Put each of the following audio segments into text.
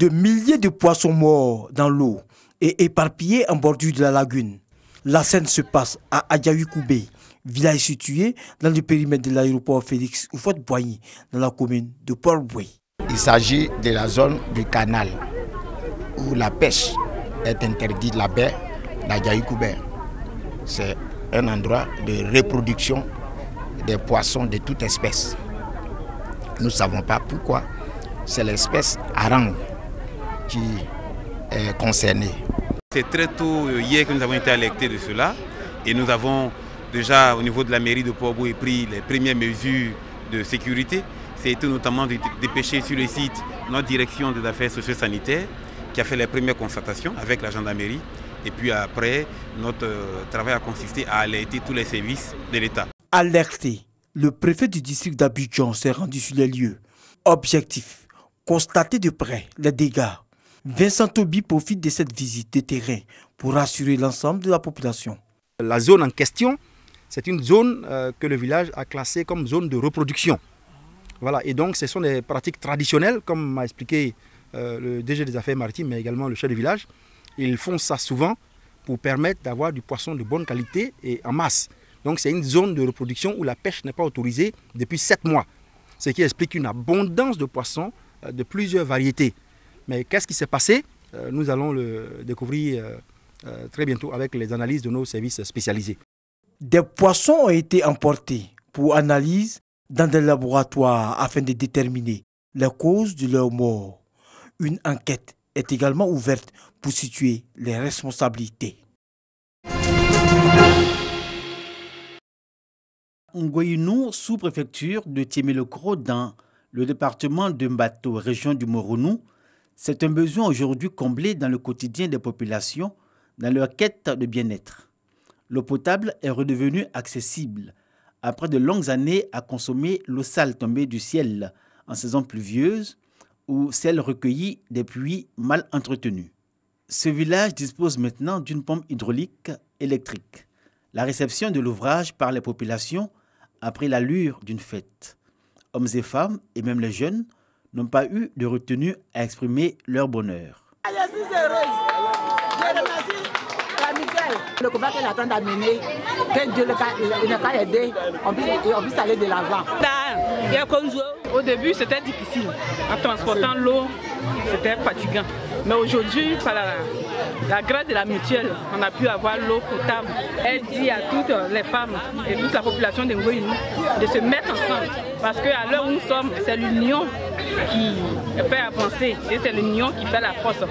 de milliers de poissons morts dans l'eau et éparpillés en bordure de la lagune. La scène se passe à Adjaïkoubé, village situé dans le périmètre de l'aéroport Félix Houphouët-Boigny, dans la commune de Port-Boué. Il s'agit de la zone du canal où la pêche est interdite, la baie d'Adjaïkoubé. C'est un endroit de reproduction des poissons de toute espèce. Nous ne savons pas pourquoi. C'est l'espèce harangue qui est concernée. C'est très tôt hier que nous avons été alertés de cela et nous avons déjà au niveau de la mairie de Port-Boué pris les premières mesures de sécurité. C'était notamment de dépêcher sur le site notre direction des affaires socio-sanitaires qui a fait les premières constatations avec la gendarmerie. Et puis après, notre travail a consisté à alerter tous les services de l'État. Alerté, le préfet du district d'Abidjan s'est rendu sur les lieux. Objectif, constater de près les dégâts. Vincent Toby profite de cette visite de terrain pour rassurer l'ensemble de la population. La zone en question, c'est une zone que le village a classée comme zone de reproduction. Voilà, et donc ce sont des pratiques traditionnelles, comme m'a expliqué le DG des Affaires maritimes, mais également le chef de village. Ils font ça souvent pour permettre d'avoir du poisson de bonne qualité et en masse. Donc c'est une zone de reproduction où la pêche n'est pas autorisée depuis 7 mois. Ce qui explique une abondance de poissons de plusieurs variétés. Mais qu'est-ce qui s'est passé? Nous allons le découvrir très bientôt avec les analyses de nos services spécialisés. Des poissons ont été emportés pour analyse dans des laboratoires afin de déterminer les causes de leur mort. Une enquête est également ouverte pour situer les responsabilités. Ngoyinou, sous-préfecture de Tiémé-le-Cro dans le département de Mbato, région du Moronou, c'est un besoin aujourd'hui comblé dans le quotidien des populations dans leur quête de bien-être. L'eau potable est redevenue accessible après de longues années à consommer l'eau sale tombée du ciel en saison pluvieuse ou celle recueillie des pluies mal entretenues. Ce village dispose maintenant d'une pompe hydraulique électrique. La réception de l'ouvrage par les populations a pris l'allure d'une fête. Hommes et femmes, et même les jeunes, n'ont pas eu de retenue à exprimer leur bonheur. Je suis heureuse. Je remercie le combat qu'elle attend d'amener, que Dieu l'a aidé, on puisse aller de l'avant. Au début, c'était difficile. En transportant l'eau, c'était fatigant. Mais aujourd'hui, par la grâce de la mutuelle, on a pu avoir l'eau potable. Elle dit à toutes les femmes et toute la population de Ngoyinou de se mettre ensemble. Parce qu'à l'heure où nous sommes, c'est l'union qui fait avancer et c'est l'union qui fait la force.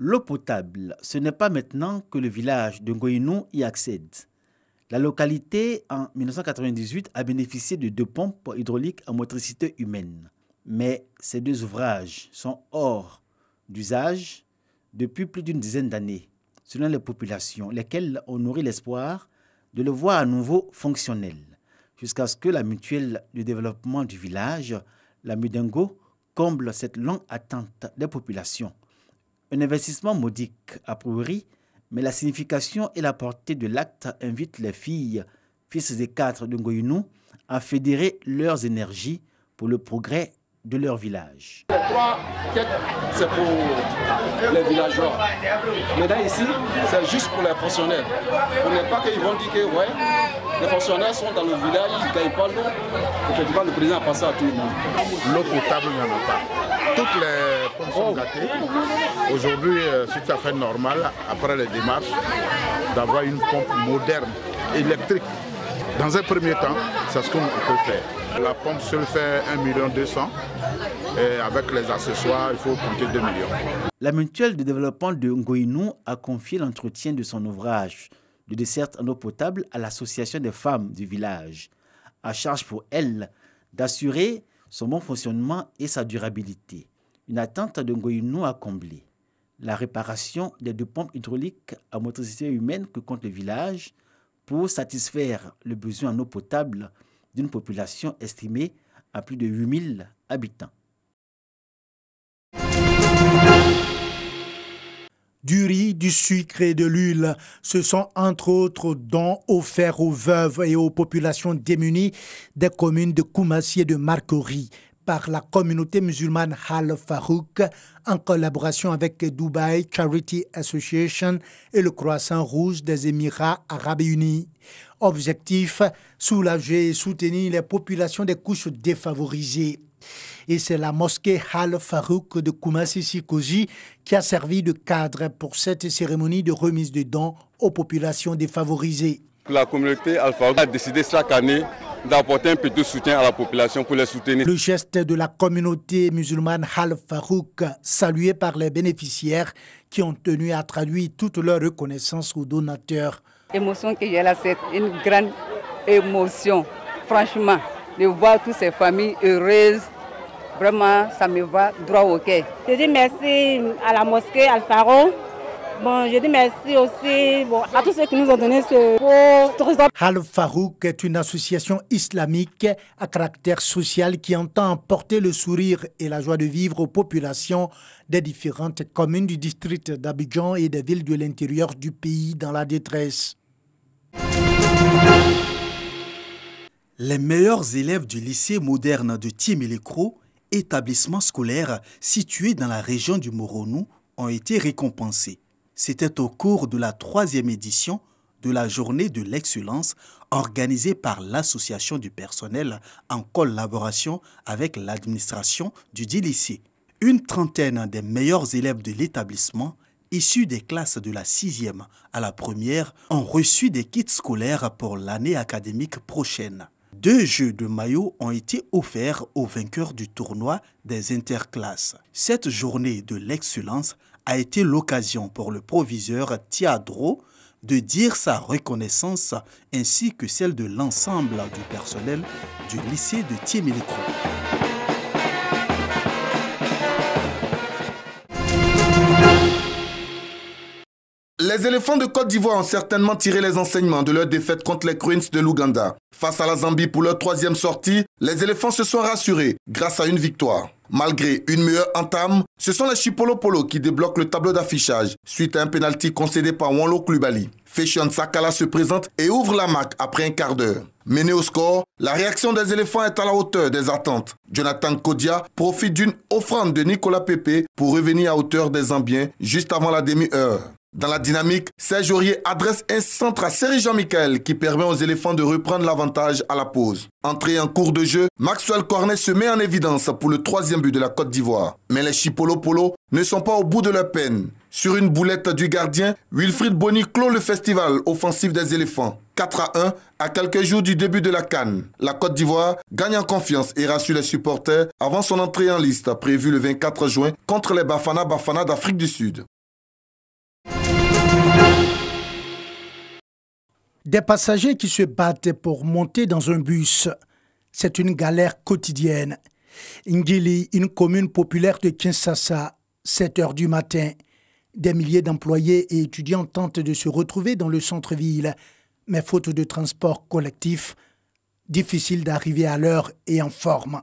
L'eau potable, ce n'est pas maintenant que le village de Ngoyinou y accède. La localité, en 1998, a bénéficié de 2 pompes hydrauliques à motricité humaine. Mais ces 2 ouvrages sont hors d'usage depuis plus d'une dizaine d'années, selon les populations, lesquelles ont nourri l'espoir de le voir à nouveau fonctionnel, jusqu'à ce que la mutuelle de développement du village, la Mudengo, comble cette longue attente des populations. Un investissement modique a priori, mais la signification et la portée de l'acte invitent les filles, fils des 4 de Ngoyinou, à fédérer leurs énergies pour le progrès de leur village. Les 3 quêtes, c'est pour les villageois. Maintenant ici, c'est juste pour les fonctionnaires. Pour ne pas qu'ils vont dire que ouais, les fonctionnaires sont dans le village, ils ne gagnent pas l'eau. Effectivement, le président a passé à tout le monde. L'eau potable, il n'y en a pas. Toutes les pompes sont gâtées. Aujourd'hui, c'est tout à fait normal, après les démarches, d'avoir une pompe moderne, électrique. Dans un premier temps, c'est ce qu'on peut faire. La pompe seule fait 1,2 million et avec les accessoires, il faut compter 2 millions. La mutuelle de développement de Ngoyinou a confié l'entretien de son ouvrage de desserte en eau potable à l'association des femmes du village, à charge pour elle d'assurer son bon fonctionnement et sa durabilité. Une attente de Ngoyinou à combler. La réparation des 2 pompes hydrauliques à motricité humaine que compte le village pour satisfaire le besoin en eau potable d'une population estimée à plus de 8000 habitants. Du riz, du sucre et de l'huile, ce sont entre autres dons offerts aux veuves et aux populations démunies des communes de Koumassi et de Marcory. par la communauté musulmane Al Farouk en collaboration avec Dubai Charity Association et le Croissant Rouge des Émirats Arabes Unis. Objectif, soulager et soutenir les populations des couches défavorisées. Et c'est la mosquée Al Farouk de Koumassi Sikoji qui a servi de cadre pour cette cérémonie de remise de dons aux populations défavorisées. La communauté Al Farouk a décidé chaque année d'apporter un petit soutien à la population pour les soutenir. Le geste de la communauté musulmane Al Farouk, salué par les bénéficiaires qui ont tenu à traduire toute leur reconnaissance aux donateurs. L'émotion que j'ai là, c'est une grande émotion. Franchement, de voir toutes ces familles heureuses, vraiment, ça me va droit au cœur. Je dis merci à la mosquée Al Farouk. Bon, je dis merci aussi à tous ceux qui nous ont donné ce beau trésor. Al Farouk est une association islamique à caractère social qui entend apporter le sourire et la joie de vivre aux populations des différentes communes du district d'Abidjan et des villes de l'intérieur du pays dans la détresse. Les meilleurs élèves du lycée moderne de Tiémélécro, établissement scolaire situé dans la région du Moronou, ont été récompensés. C'était au cours de la 3e édition de la journée de l'excellence organisée par l'association du personnel en collaboration avec l'administration du dit lycée. Une trentaine des meilleurs élèves de l'établissement, issus des classes de la 6e à la 1er, ont reçu des kits scolaires pour l'année académique prochaine. 2 jeux de maillots ont été offerts aux vainqueurs du tournoi des interclasses. Cette journée de l'excellence a été l'occasion pour le proviseur Tiadro de dire sa reconnaissance ainsi que celle de l'ensemble du personnel du lycée de Tiémélécro. Les éléphants de Côte d'Ivoire ont certainement tiré les enseignements de leur défaite contre les Cruins de l'Ouganda. Face à la Zambie pour leur 3e sortie, les éléphants se sont rassurés grâce à une victoire. Malgré une meilleure entame, ce sont les Chipolopolo qui débloquent le tableau d'affichage suite à un pénalty concédé par Wanlo Klubali. Feshion Sakala se présente et ouvre la marque après un quart d'heure. Mené au score, la réaction des éléphants est à la hauteur des attentes. Jonathan Kodia profite d'une offrande de Nicolas Pepe pour revenir à hauteur des Zambiens juste avant la demi-heure. Dans la dynamique, Serge Aurier adresse un centre à Série Jean-Michel qui permet aux éléphants de reprendre l'avantage à la pause. Entré en cours de jeu, Maxwell Cornet se met en évidence pour le 3e but de la Côte d'Ivoire. Mais les Chipolopolo ne sont pas au bout de leur peine. Sur une boulette du gardien, Wilfried Boni clôt le festival offensif des éléphants. 4-1 à quelques jours du début de la CAN. La Côte d'Ivoire gagne en confiance et rassure les supporters avant son entrée en liste prévue le 24 juin contre les Bafana Bafana d'Afrique du Sud. Des passagers qui se battent pour monter dans un bus. C'est une galère quotidienne. Ngili, une commune populaire de Kinshasa, 7 heures du matin. Des milliers d'employés et étudiants tentent de se retrouver dans le centre-ville. Mais faute de transport collectif, difficile d'arriver à l'heure et en forme.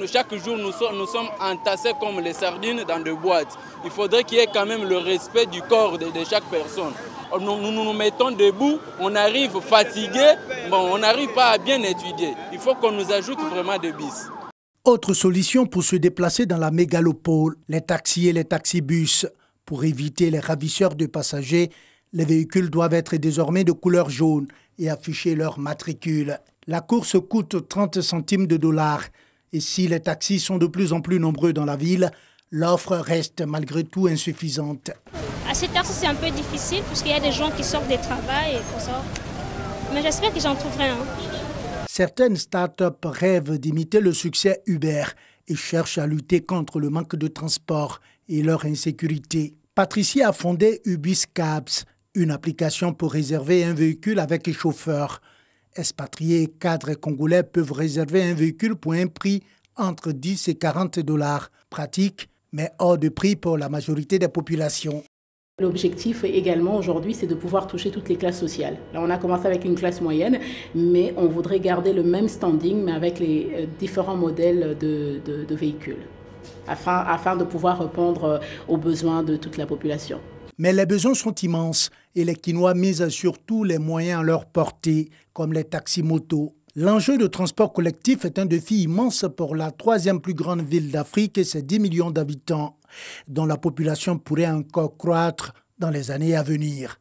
Chaque jour, nous sommes entassés comme les sardines dans des boîtes. Il faudrait qu'il y ait quand même le respect du corps de chaque personne. Nous mettons debout, on arrive fatigué, on n'arrive pas à bien étudier. Il faut qu'on nous ajoute vraiment des bis. Autre solution pour se déplacer dans la mégalopole, les taxis et les taxibus. Pour éviter les ravisseurs de passagers, les véhicules doivent être désormais de couleur jaune et afficher leur matricule. La course coûte 30 centimes de dollars. Et si les taxis sont de plus en plus nombreux dans la ville, l'offre reste malgré tout insuffisante. À cette heure, c'est un peu difficile parce qu'il y a des gens qui sortent du travail et tout ça. Mais j'espère que j'en trouverai un. Certaines start-up rêvent d'imiter le succès Uber et cherchent à lutter contre le manque de transport et leur insécurité. Patricia a fondé Ubis Cabs, une application pour réserver un véhicule avec chauffeur. Expatriés et cadres congolais peuvent réserver un véhicule pour un prix entre 10 et 40 dollars. Pratique, mais hors de prix pour la majorité des populations. L'objectif également aujourd'hui, c'est de pouvoir toucher toutes les classes sociales. Là, on a commencé avec une classe moyenne, mais on voudrait garder le même standing, mais avec les différents modèles de véhicules, afin de pouvoir répondre aux besoins de toute la population. Mais les besoins sont immenses et les Quinois misent sur tous les moyens à leur portée, comme les taxis-motos. L'enjeu de transport collectif est un défi immense pour la troisième plus grande ville d'Afrique et ses 10 millions d'habitants, dont la population pourrait encore croître dans les années à venir.